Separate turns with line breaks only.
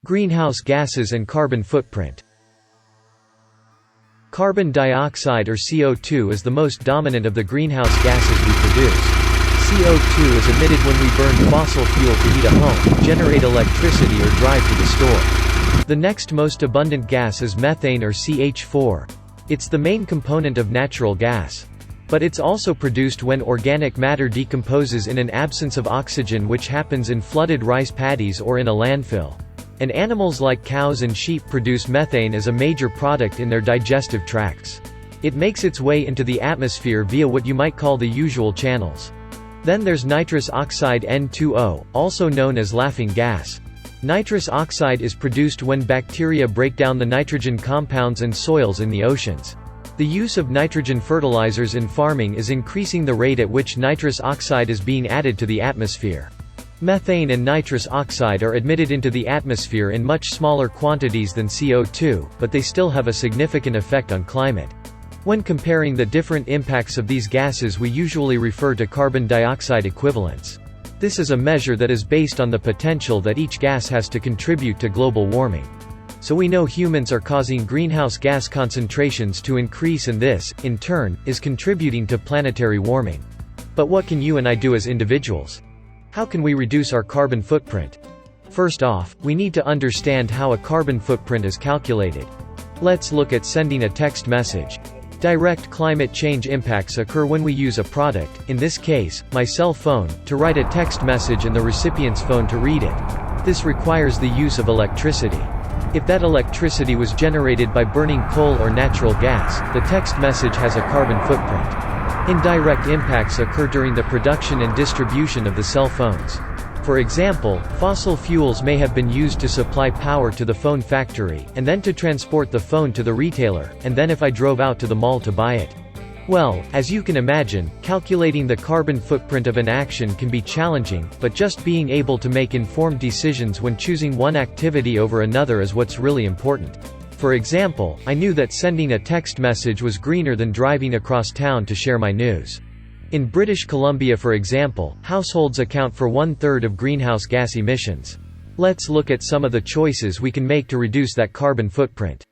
Greenhouse gases and carbon footprint. Carbon dioxide or CO2 is the most dominant of the greenhouse gases we produce. CO2 is emitted when we burn fossil fuel to heat a home, generate electricity or drive to the store. The next most abundant gas is methane or CH4. It's the main component of natural gas. But it's also produced when organic matter decomposes in an absence of oxygen, which happens in flooded rice paddies or in a landfill. And animals like cows and sheep produce methane as a major product in their digestive tracts. It makes its way into the atmosphere via what you might call the usual channels. Then there's nitrous oxide N2O, also known as laughing gas. Nitrous oxide is produced when bacteria break down the nitrogen compounds in soils in the oceans. The use of nitrogen fertilizers in farming is increasing the rate at which nitrous oxide is being added to the atmosphere. Methane and nitrous oxide are emitted into the atmosphere in much smaller quantities than CO2, but they still have a significant effect on climate. When comparing the different impacts of these gases, we usually refer to carbon dioxide equivalents. This is a measure that is based on the potential that each gas has to contribute to global warming. So we know humans are causing greenhouse gas concentrations to increase, and this, in turn, is contributing to planetary warming. But what can you and I do as individuals? How can we reduce our carbon footprint? First off, we need to understand how a carbon footprint is calculated. Let's look at sending a text message. Direct climate change impacts occur when we use a product, in this case, my cell phone, to write a text message and the recipient's phone to read it. This requires the use of electricity. If that electricity was generated by burning coal or natural gas, the text message has a carbon footprint. Indirect impacts occur during the production and distribution of the cell phones. For example, fossil fuels may have been used to supply power to the phone factory, and then to transport the phone to the retailer, and then if I drove out to the mall to buy it. Well, as you can imagine, calculating the carbon footprint of an action can be challenging, but just being able to make informed decisions when choosing one activity over another is what's really important. For example, I knew that sending a text message was greener than driving across town to share my news. In British Columbia, for example, households account for 1/3 of greenhouse gas emissions. Let's look at some of the choices we can make to reduce that carbon footprint.